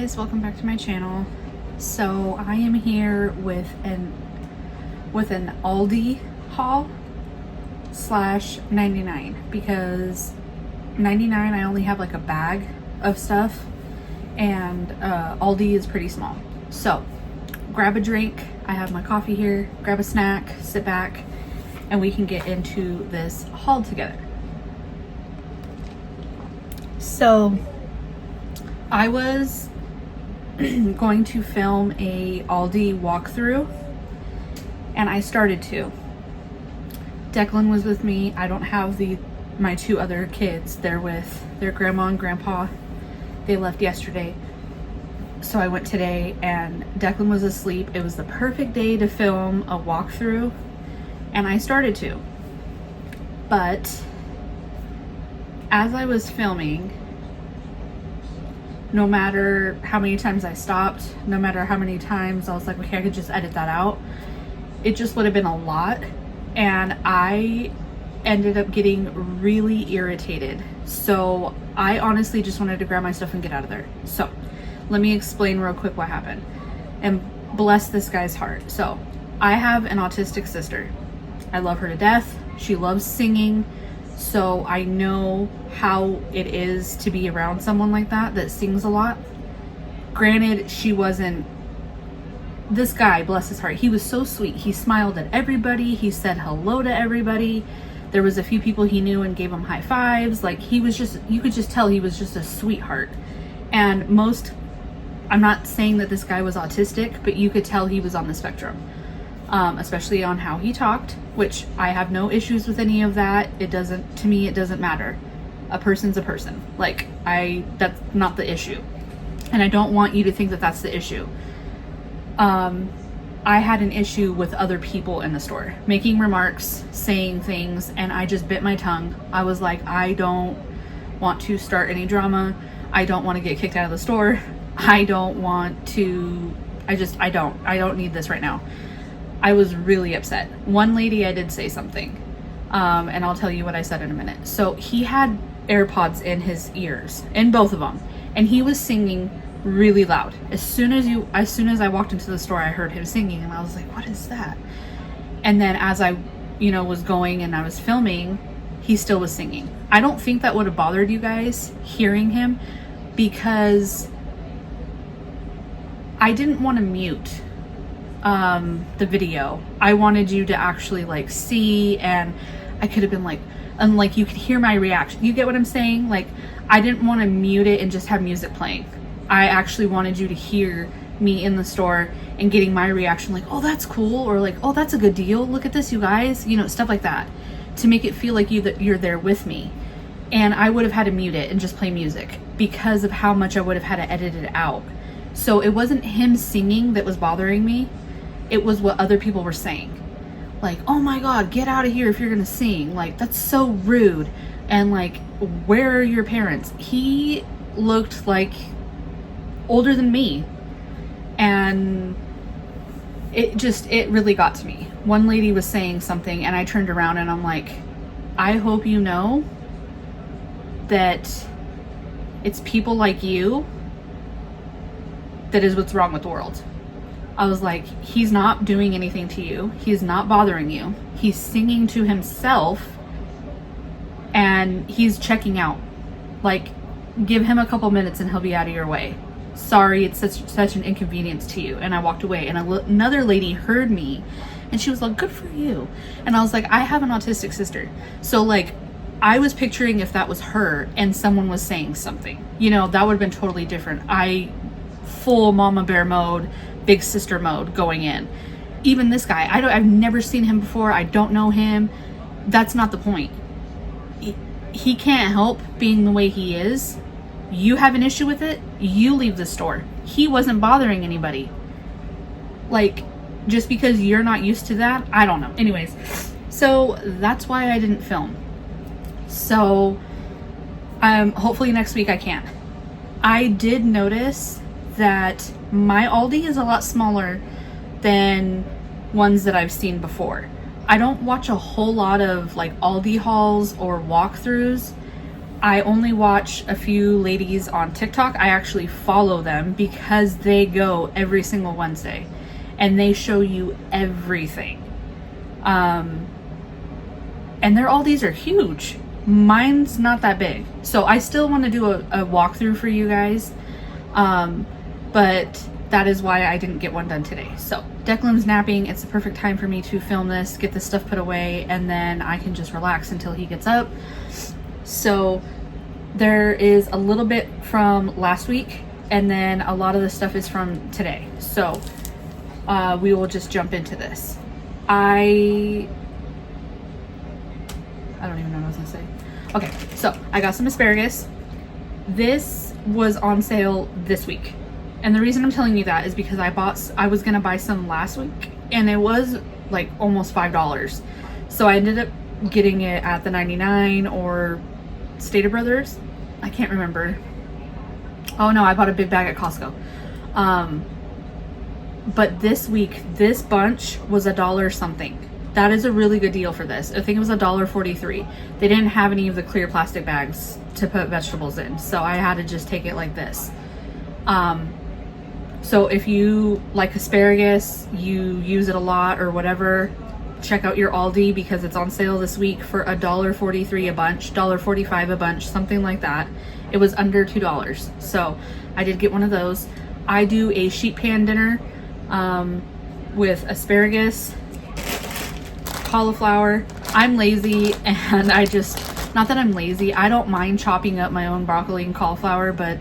guys, welcome back to my channel. So I am here with an Aldi haul slash 99 because 99 I only have like a bag of stuff and Aldi is pretty small. So grab a drink, I have my coffee here, grab a snack, sit back, and we can get into this haul together. So I was going to film a Aldi walkthrough and I started to. Declan was with me. I don't have my two other kids. They're with their grandma and grandpa. They left yesterday. So I went today and Declan was asleep. It was the perfect day to film a walkthrough and I started to. But as I was filming, no matter how many times I stopped, no matter how many times I was like, okay, I could just edit that out, it just would have been a lot. And I ended up getting really irritated. So I honestly just wanted to grab my stuff and get out of there. So let me explain real quick what happened and bless this guy's heart. So I have an autistic sister. I love her to death. She loves singing. So I know how it is to be around someone like that sings a lot. Granted, this guy, bless his heart, he was so sweet. He smiled at everybody. He said hello to everybody. There was a few people he knew and gave him high fives. Like you could just tell he was just a sweetheart. And I'm not saying that this guy was autistic, but you could tell he was on the spectrum. Especially on how he talked, which I have no issues with any of that. To me, it doesn't matter. A person's a person. That's not the issue. And I don't want you to think that that's the issue. I had an issue with other people in the store, making remarks, saying things, and I just bit my tongue. I was like, I don't want to start any drama. I don't want to get kicked out of the store. I don't need this right now. I was really upset. One lady, I did say something, and I'll tell you what I said in a minute. So he had AirPods in his ears, in both of them, and he was singing really loud. As soon as I walked into the store, I heard him singing, and I was like, what is that? And then as I, was going and I was filming, he still was singing. I don't think that would have bothered you guys hearing him because I didn't want to mute the video. I wanted you to actually see, and I could have been and you could hear my reaction. You get what I'm saying? I didn't want to mute it and just have music playing. I actually wanted you to hear me in the store and getting my reaction, oh, that's cool, or oh, that's a good deal, look at this, you guys, stuff like that, to make it feel like you're there with me. And I would have had to mute it and just play music because of how much I would have had to edit it out. So it wasn't him singing that was bothering me. It was what other people were saying. Oh my God, get out of here if you're gonna sing. That's so rude. And where are your parents? He looked older than me. And it really got to me. One lady was saying something and I turned around and I'm like, I hope you know that it's people like you that is what's wrong with the world. I was like, he's not doing anything to you. He's not bothering you. He's singing to himself and he's checking out. Give him a couple minutes and he'll be out of your way. Sorry, it's such an inconvenience to you. And I walked away and another lady heard me and she was like, good for you. And I was like, I have an autistic sister. So I was picturing if that was her and someone was saying something, that would have been totally different. Full mama bear mode, big sister mode going in. Even this guy, I've never seen him before. I don't know him. That's not the point. He can't help being the way he is. You have an issue with it, you leave the store. He wasn't bothering anybody. Just because you're not used to that, I don't know. Anyways, so that's why I didn't film. So hopefully next week I can. I did notice that my Aldi is a lot smaller than ones that I've seen before. I don't watch a whole lot of Aldi hauls or walkthroughs. I only watch a few ladies on TikTok. I actually follow them because they go every single Wednesday and they show you everything. And their Aldis are huge. Mine's not that big. So I still want to do a walkthrough for you guys. But that is why I didn't get one done today. So Declan's napping. It's the perfect time for me to film this, get this stuff put away, and then I can just relax until he gets up. So there is a little bit from last week, and then a lot of the stuff is from today. So we will just jump into this. I don't even know what I was gonna say. Okay, so I got some asparagus. This was on sale this week. And the reason I'm telling you that is because I was gonna buy some last week and it was like almost $5. So I ended up getting it at the 99 or Stater Brothers. I can't remember. Oh no, I bought a big bag at Costco. But this week, this bunch was $1 something. That is a really good deal for this. I think it was $1.43. They didn't have any of the clear plastic bags to put vegetables in, so I had to just take it like this. So if you like asparagus, you use it a lot or whatever, check out your Aldi because it's on sale this week for $1.43 a bunch, $1.45 a bunch, something like that. It was under $2. So I did get one of those. I do a sheet pan dinner with asparagus, cauliflower. I'm lazy and not that I'm lazy, I don't mind chopping up my own broccoli and cauliflower, but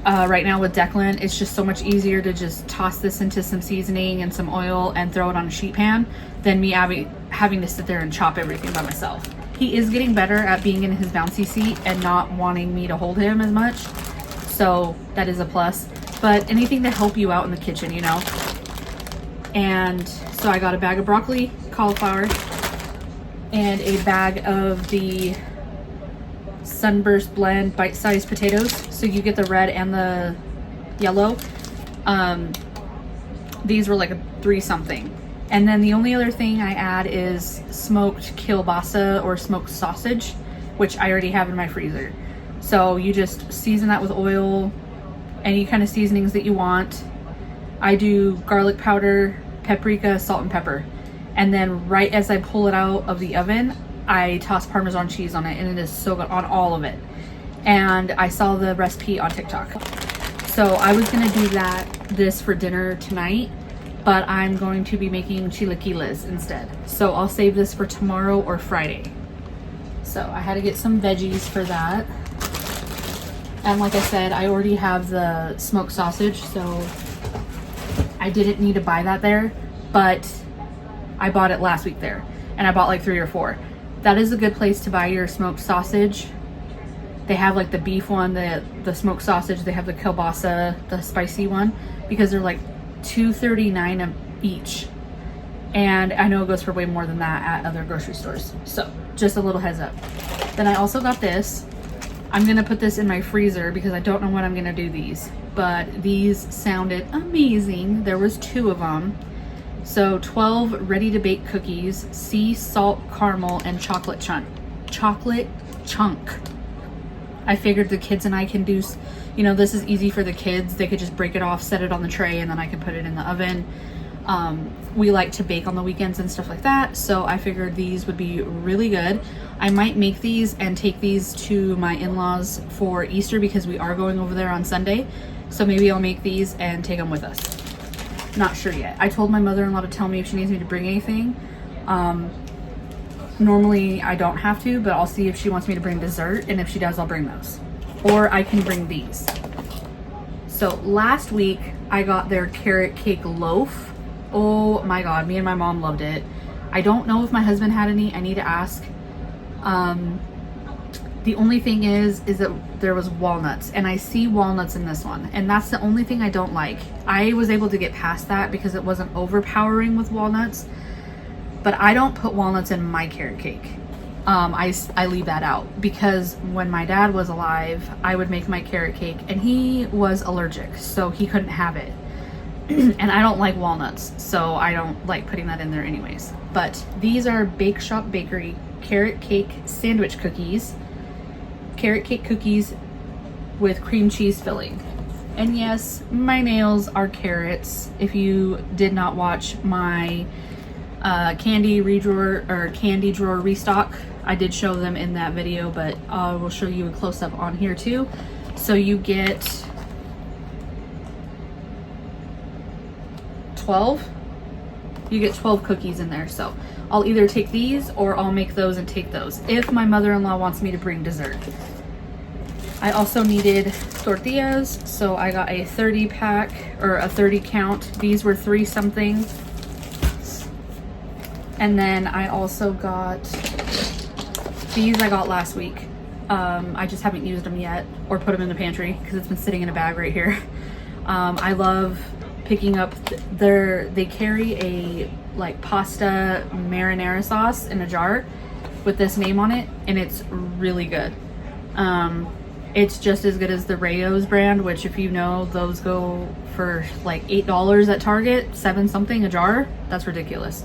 right now with Declan, it's just so much easier to just toss this into some seasoning and some oil and throw it on a sheet pan than me having to sit there and chop everything by myself. He is getting better at being in his bouncy seat and not wanting me to hold him as much, so that is a plus. But anything to help you out in the kitchen, you know. And so I got a bag of broccoli, cauliflower, and a bag of the Sunburst blend bite-sized potatoes. So you get the red and the yellow. These were like a 3 something. And then the only other thing I add is smoked kielbasa or smoked sausage, which I already have in my freezer. So you just season that with oil, any kind of seasonings that you want. I do garlic powder, paprika, salt, and pepper. And then right as I pull it out of the oven, I toss Parmesan cheese on it, and it is so good on all of it. And I saw the recipe on TikTok. So I was gonna do this for dinner tonight, but I'm going to be making chilaquiles instead. So I'll save this for tomorrow or Friday. So I had to get some veggies for that. And like I said, I already have the smoked sausage, so I didn't need to buy that there, but I bought it last week there, and I bought like 3 or 4. That is a good place to buy your smoked sausage. They have like the beef one, the smoked sausage, they have the kielbasa, the spicy one, because they're like $2.39 each. And I know it goes for way more than that at other grocery stores. So just a little heads up. Then I also got this. I'm gonna put this in my freezer because I don't know when I'm gonna do these, but these sounded amazing. There was 2 of them. So 12 ready to bake cookies, sea salt caramel, and chocolate chunk. I figured the kids and I can do, you know, this is easy for the kids. They could just break it off, set it on the tray, and then I can put it in the oven. We like to bake on the weekends and stuff like that, so I figured these would be really good. I might make these and take these to my in-laws for Easter because we are going over there on Sunday. So maybe I'll make these and take them with us. Not sure yet. I told my mother-in-law to tell me if she needs me to bring anything. Normally I don't have to, but I'll see if she wants me to bring dessert, and if she does, I'll bring those. Or I can bring these. So last week I got their carrot cake loaf. Oh my god, me and my mom loved it. I don't know if my husband had any. I need to ask. The only thing is that there was walnuts, and I see walnuts in this one, and that's the only thing I don't like. I was able to get past that because it wasn't overpowering with walnuts, but I don't put walnuts in my carrot cake. I leave that out because when my dad was alive, I would make my carrot cake and he was allergic, so he couldn't have it. And I don't like walnuts, so I don't like putting that in there anyways. But these are Bake Shop Bakery carrot cake sandwich cookies. carrot cake cookies with cream cheese filling. And yes, my nails are carrots. If you did not watch my candy drawer restock, I did show them in that video, but I will show you a close-up on here too. So you get 12. You get 12 cookies in there. So I'll either take these or I'll make those and take those if my mother-in-law wants me to bring dessert. I also needed tortillas, so I got a 30 pack or a 30 count. These were 3 something. And then I also got these. I got last week. I just haven't used them yet or put them in the pantry because it's been sitting in a bag right here. I love picking up they carry a like pasta marinara sauce in a jar with this name on it, and it's really good. It's just as good as the Rayo's brand, which if you know, those go for like $8 at Target, 7 something a jar. That's ridiculous.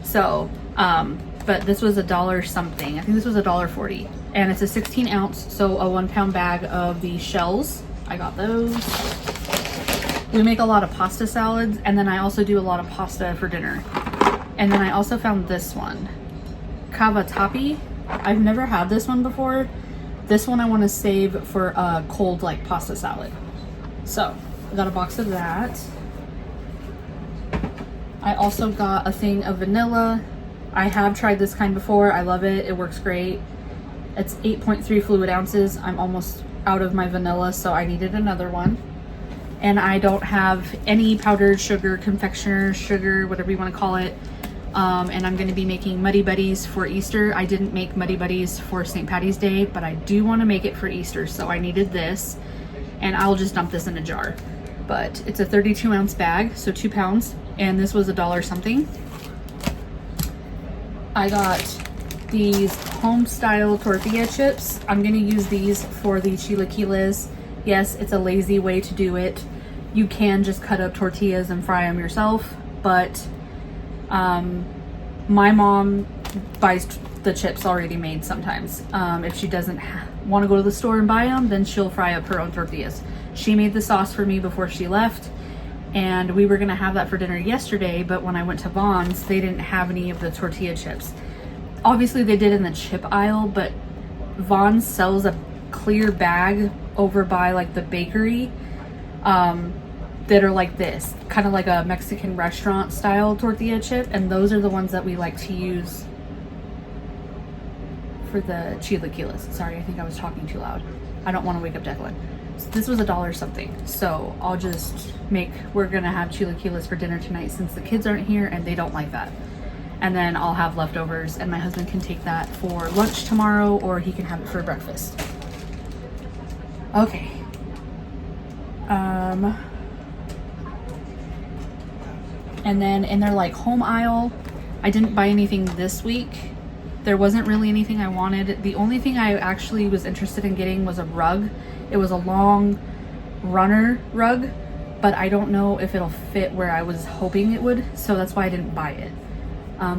So, but this was $1 something. I think this was $1.40, and it's a 16 ounce, so a 1 pound bag of the shells. I got those. We make a lot of pasta salads, and then I also do a lot of pasta for dinner. And then I also found this one, cavatappi. I've never had this one before. This one I want to save for a cold like pasta salad. So I got a box of that. I also got a thing of vanilla. I have tried this kind before. I love it. It works great. It's 8.3 fluid ounces. I'm almost out of my vanilla, so I needed another one. And I don't have any powdered sugar, confectioner sugar, whatever you want to call it. And I'm going to be making Muddy Buddies for Easter. I didn't make Muddy Buddies for St. Patty's Day, but I do want to make it for Easter, so I needed this. And I'll just dump this in a jar. But it's a 32 ounce bag, so 2 pounds. And this was $1 something. I got these home style tortilla chips. I'm going to use these for the chilaquiles. Yes, it's a lazy way to do it. You can just cut up tortillas and fry them yourself, but my mom buys the chips already made sometimes. If she doesn't want to go to the store and buy them, then she'll fry up her own tortillas. She made the sauce for me before she left, and we were going to have that for dinner yesterday, but when I went to Vaughn's, they didn't have any of the tortilla chips. Obviously they did in the chip aisle, but Vaughn's sells a clear bag over by like the bakery that are like this, kind of like a Mexican restaurant style tortilla chip, and those are the ones that we like to use for the chilaquiles. Sorry, I think I was talking too loud. I don't want to wake up Declan. So this was $1 something, so I'll just we're gonna have chilaquiles for dinner tonight since the kids aren't here and they don't like that. And then I'll have leftovers, and my husband can take that for lunch tomorrow, or he can have it for breakfast. Okay. And then in their like home aisle, I didn't buy anything this week. There wasn't really anything I wanted. The only thing I actually was interested in getting was a rug. It was a long runner rug, but I don't know if it'll fit where I was hoping it would, so that's why I didn't buy it.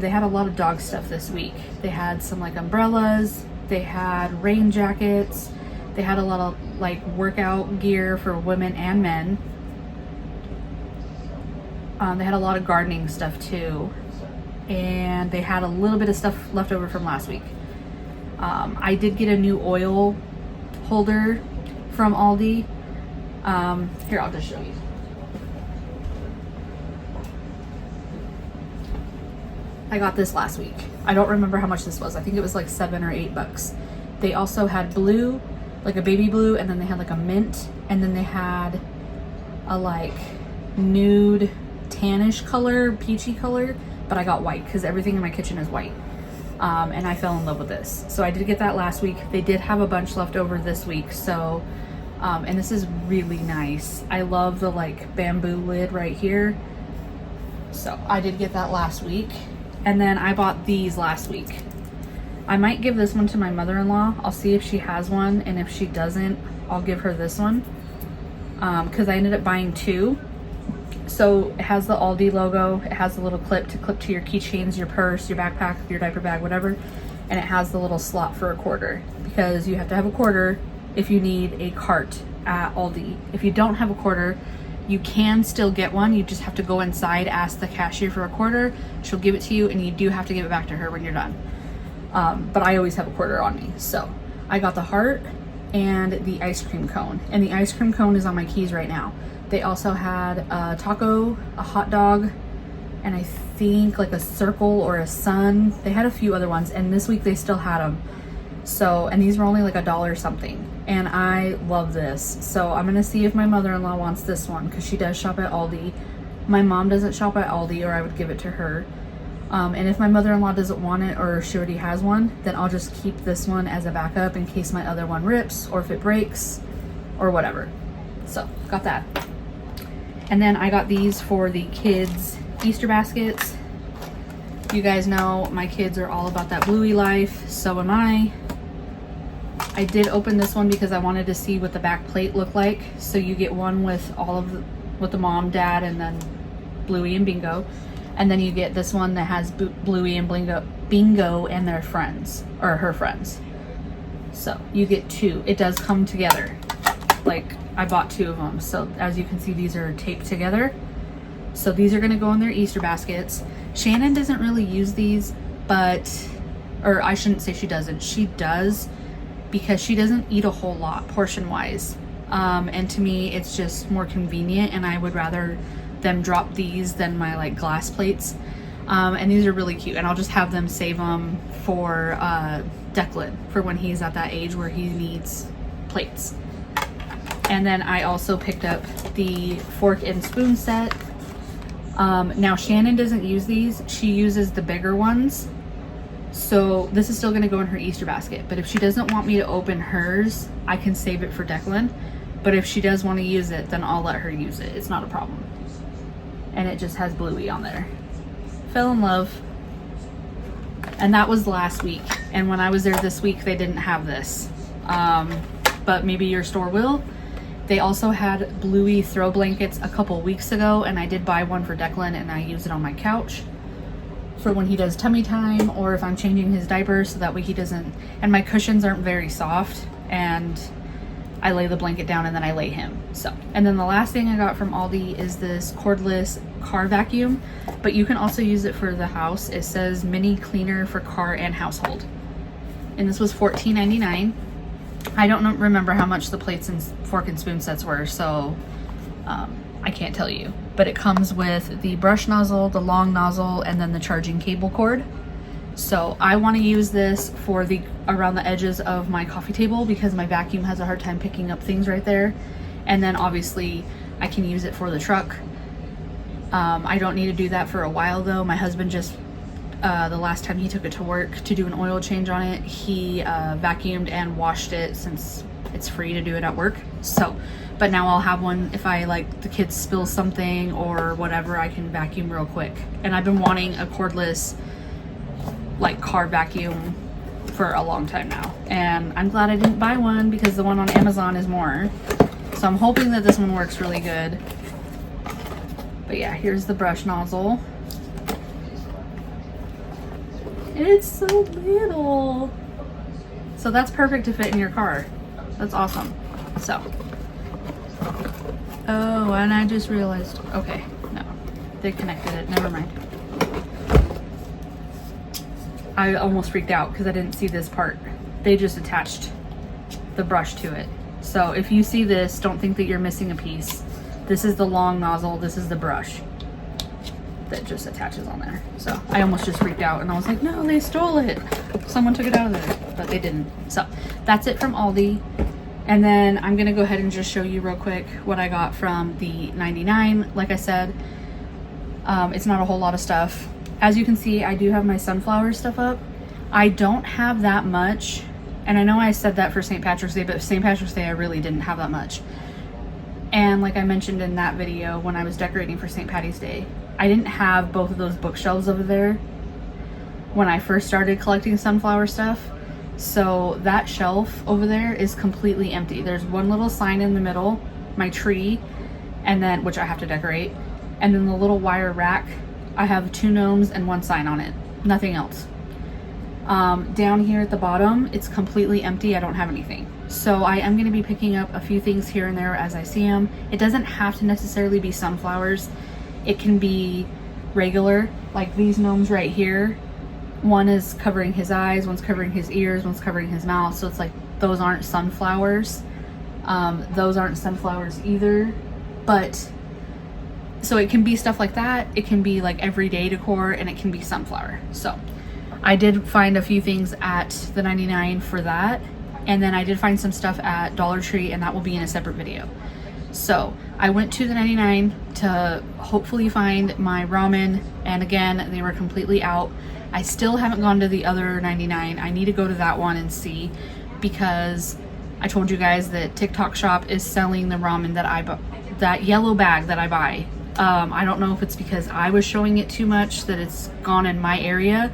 They had a lot of dog stuff this week. They had some like umbrellas, they had rain jackets, they had a lot of like workout gear for women and men. They had a lot of gardening stuff too, and they had a little bit of stuff left over from last week. I did get a new oil holder from Aldi. Here, I'll just show you. I got this last week. I don't remember how much this was. I think it was like $7 or $8. They also had blue, like a baby blue, and then they had like a mint, and then they had a like nude tannish color, peachy color, but I got white because everything in my kitchen is white. And I fell in love with this. So I did get that last week. They did have a bunch left over this week. So, and this is really nice. I love the like bamboo lid right here. So I did get that last week. And then I bought these last week. I might give this one to my mother-in-law. I'll see if she has one, and if she doesn't, I'll give her this one. Because I ended up buying 2. So it has the Aldi logo. It has a little clip to clip to your keychains, your purse, your backpack, your diaper bag, whatever. and it has the little slot for a quarter, because you have to have a quarter if you need a cart at Aldi. If you don't have a quarter, you can still get one. You just have to go inside, ask the cashier for a quarter, she'll give it to you, and you do have to give it back to her when you're done. But I always have a quarter on me. So I got the heart and the ice cream cone, and the ice cream cone is on my keys right now. They also had a taco, a hot dog, and I think like a circle or a sun. They had a few other ones, and this week they still had them. So, and these were only like $1 something, and I love this. So I'm gonna see if my mother-in-law wants this one, because she does shop at Aldi. My mom doesn't shop at Aldi, or I would give it to her. And if my mother-in-law doesn't want it, or she already has one, then I'll just keep this one as a backup in case my other one rips, or if it breaks, or whatever. So got that. And then I got these for the kids' Easter baskets. You guys know my kids are all about that Bluey life, so am I. I did open this one because I wanted to see what the back plate looked like. So you get one with all of the, with the mom, dad, and then Bluey and Bingo. And then you get this one that has Bluey and Bingo and their friends, or her friends. So you get two. It does come together. Like, I bought two of them. So as you can see, these are taped together. So these are gonna go in their Easter baskets. Shannon doesn't really use these, but, or I shouldn't say she doesn't. She does, because she doesn't eat a whole lot portion-wise. And to me, it's just more convenient, and I would rather them drop these than my like glass plates. And these are really cute, and I'll just have them save them for Declan, for when he's at that age where he needs plates. And then I also picked up the fork and spoon set. Now Shannon doesn't use these, she uses the bigger ones. So this is still gonna go in her Easter basket, but if she doesn't want me to open hers, I can save it for Declan. But if she does want to use it, then I'll let her use it. It's not a problem. And it just has Bluey on there. Fell in love. And that was last week. And when I was there this week, they didn't have this. But maybe your store will. They also had Bluey throw blankets a couple weeks ago, and I did buy one for Declan, and I use it on my couch for when he does tummy time, or if I'm changing his diaper, so that way he doesn't, and my cushions aren't very soft, and I lay the blanket down and then I lay him. So, and then the last thing I got from Aldi is this cordless car vacuum, but you can also use it for the house. It says mini cleaner for car and household, and this was $14.99. I don't remember how much the plates and fork and spoon sets were, so I can't tell you. But it comes with the brush nozzle, the long nozzle, and then the charging cable cord. So I want to use this for the around the edges of my coffee table, because my vacuum has a hard time picking up things right there. And then obviously I can use it for the truck. I don't need to do that for a while though. My husband just the last time he took it to work to do an oil change on it, he vacuumed and washed it, since it's free to do it at work. So, but now I'll have one if I like the kids spill something or whatever, I can vacuum real quick. And I've been wanting a cordless like car vacuum for a long time now, and I'm glad I didn't buy one, because the one on Amazon is more. So I'm hoping that this one works really good. But yeah, here's the brush nozzle. It's so little. So that's perfect to fit in your car. That's awesome. So, oh, and I just realized, okay, no, they connected it, never mind. I almost freaked out because I didn't see this part. They just attached the brush to it. So if you see this, don't think that you're missing a piece. This is the long nozzle, this is the brush that just attaches on there. So I almost just freaked out, and I was like, no, they stole it. Someone took it out of there, but they didn't. So that's it from Aldi. And then I'm gonna go ahead and just show you real quick what I got from the 99. Like I said, it's not a whole lot of stuff. As you can see, I do have my sunflower stuff up. I don't have that much, and I know I said that for St. Patrick's Day, but St. Patrick's Day I really didn't have that much. And like I mentioned in that video when I was decorating for St. Patty's Day, I didn't have both of those bookshelves over there when I first started collecting sunflower stuff. So that shelf over there is completely empty. There's one little sign in the middle, my tree, and then, which I have to decorate, and then the little wire rack, I have 2 gnomes and 1 sign on it, nothing else. Down here at the bottom, it's completely empty. I don't have anything. So I am going to be picking up a few things here and there as I see them. It doesn't have to necessarily be sunflowers. It can be regular, like these gnomes right here. One is covering his eyes, one's covering his ears, one's covering his mouth. So it's like, those aren't sunflowers. Those aren't sunflowers either. But so it can be stuff like that. It can be like everyday decor, and it can be sunflower. So I did find a few things at the 99 for that. And then I did find some stuff at Dollar Tree, and that will be in a separate video. So I went to the 99 to hopefully find my ramen. And again, they were completely out. I still haven't gone to the other 99. I need to go to that one and see, because I told you guys that TikTok Shop is selling the ramen that I bought, that yellow bag that I buy. I don't know if it's because I was showing it too much that it's gone in my area,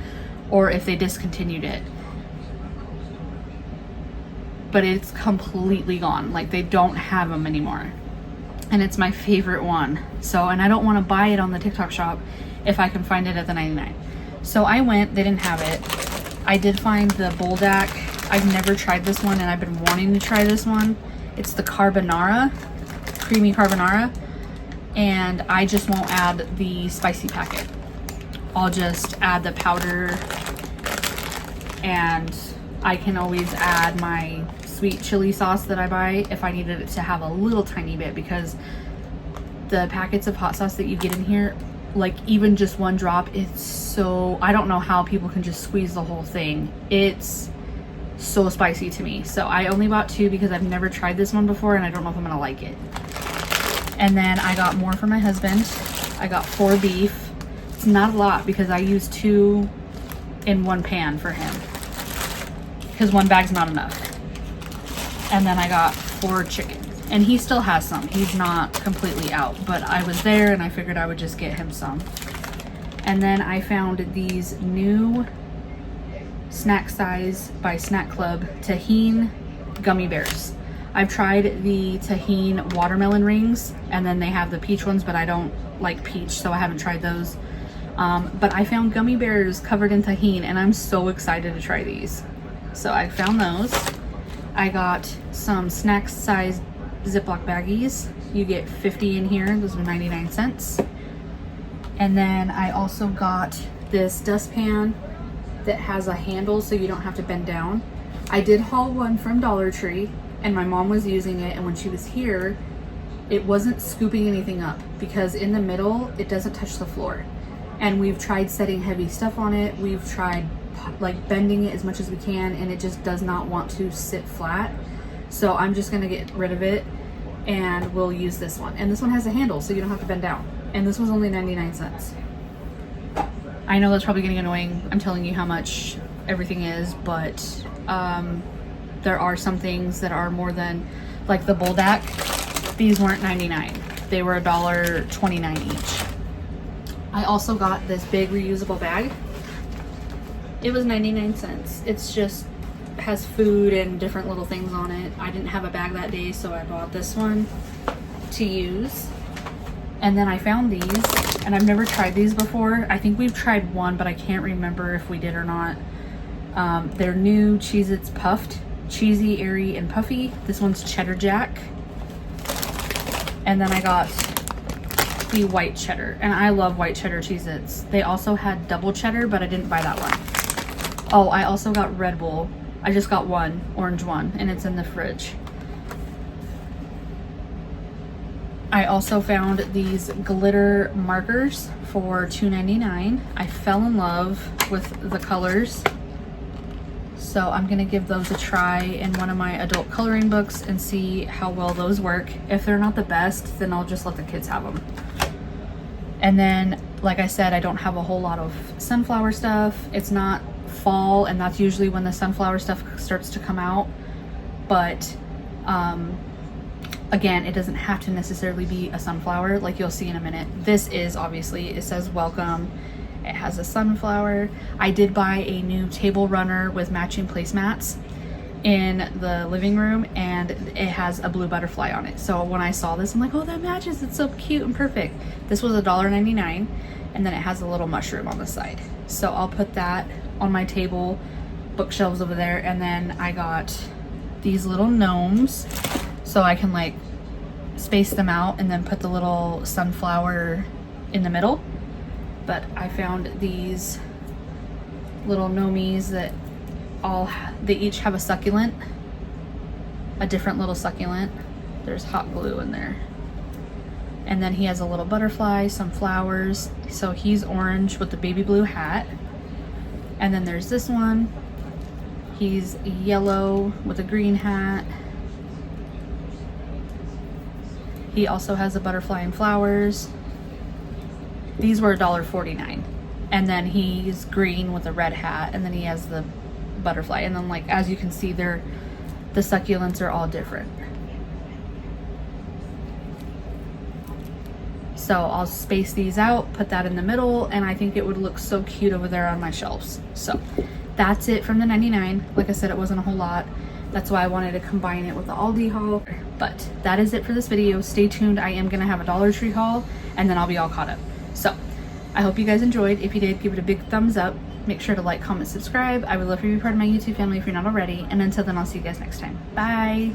or if they discontinued it. But it's completely gone. Like, they don't have them anymore. And it's my favorite one. So, and I don't want to buy it on the TikTok Shop if I can find it at the 99. So I went, they didn't have it. I did find the Buldak. I've never tried this one, and I've been wanting to try this one. It's the carbonara, creamy carbonara. And I just won't add the spicy packet. I'll just add the powder, and I can always add my sweet chili sauce that I buy if I needed it to have a little tiny bit, because the packets of hot sauce that you get in here, like even just one drop, it's so, I don't know how people can just squeeze the whole thing. It's so spicy to me. So I only bought 2 because I've never tried this one before, and I don't know if I'm gonna like it. And then I got more for my husband. I got 4 beef. It's not a lot because I use 2 in 1 pan for him, because 1 bag's not enough. And then I got 4 chicken, and he still has some. He's not completely out, but I was there and I figured I would just get him some. And then I found these new Snack Size by Snack Club Tahine gummy bears. I've tried the Tahine watermelon rings, and then they have the peach ones, but I don't like peach, so I haven't tried those. But I found gummy bears covered in Tahine, and I'm so excited to try these. So I found those. I got some Snack Size Ziploc baggies. You get 50 in here. Those were 99 cents. And then I also got this dustpan that has a handle so you don't have to bend down. I did haul one from Dollar Tree, and my mom was using it, and when she was here, it wasn't scooping anything up because in the middle, it doesn't touch the floor. And we've tried setting heavy stuff on it. We've tried like bending it as much as we can, and it just does not want to sit flat. So I'm just gonna get rid of it, and we'll use this one. And this one has a handle, so you don't have to bend down. And this was only 99 cents. I know that's probably getting annoying. I'm telling you how much everything is, but there are some things that are more than, like the Buldak. These weren't 99. They were $1.29 each. I also got this big reusable bag. It was 99 cents. It's just has food and different little things on it. I didn't have a bag that day, so I bought this one to use. And then I found these, and I've never tried these before. I think we've tried one, but I can't remember if we did or not. They're new Cheez-Its Puffed. Cheesy, airy, and puffy. This one's Cheddar Jack. And then I got the white cheddar, and I love white cheddar Cheez-Its. They also had double cheddar, but I didn't buy that one. Oh, I also got Red Bull. I just got one, orange one, and it's in the fridge. I also found these glitter markers for $2.99. I fell in love with the colors, so I'm gonna give those a try in one of my adult coloring books and see how well those work. If they're not the best, then I'll just let the kids have them. And then, like I said, I don't have a whole lot of sunflower stuff. It's not fall, and that's usually when the sunflower stuff starts to come out. But again, it doesn't have to necessarily be a sunflower, like you'll see in a minute. This is, obviously, it says welcome. It has a sunflower. I did buy a new table runner with matching placemats in the living room, and it has a blue butterfly on it. So when I saw this, I'm like, oh, that matches. It's so cute and perfect. This was $1.99, and then it has a little mushroom on the side. So I'll put that on my table bookshelves over there. And then I got these little gnomes so I can like space them out and then put the little sunflower in the middle. But I found these little gnomies that they each have a succulent, a different little succulent. There's hot glue in there. And then he has a little butterfly, some flowers. So he's orange with the baby blue hat. And then there's this one. He's yellow with a green hat. He also has a butterfly and flowers. These were $1.49. And then he's green with a red hat, and then he has the butterfly. And then, like, as you can see, the succulents are all different. So I'll space these out, put that in the middle, and I think it would look so cute over there on my shelves. So that's it from the 99. Like I said, it wasn't a whole lot. That's why I wanted to combine it with the Aldi haul. But that is it for this video. Stay tuned. I am gonna have a Dollar Tree haul, and then I'll be all caught up. So I hope you guys enjoyed. If you did, give it a big thumbs up. Make sure to like, comment, subscribe. I would love for you to be part of my YouTube family if you're not already. And until then, I'll see you guys next time. Bye.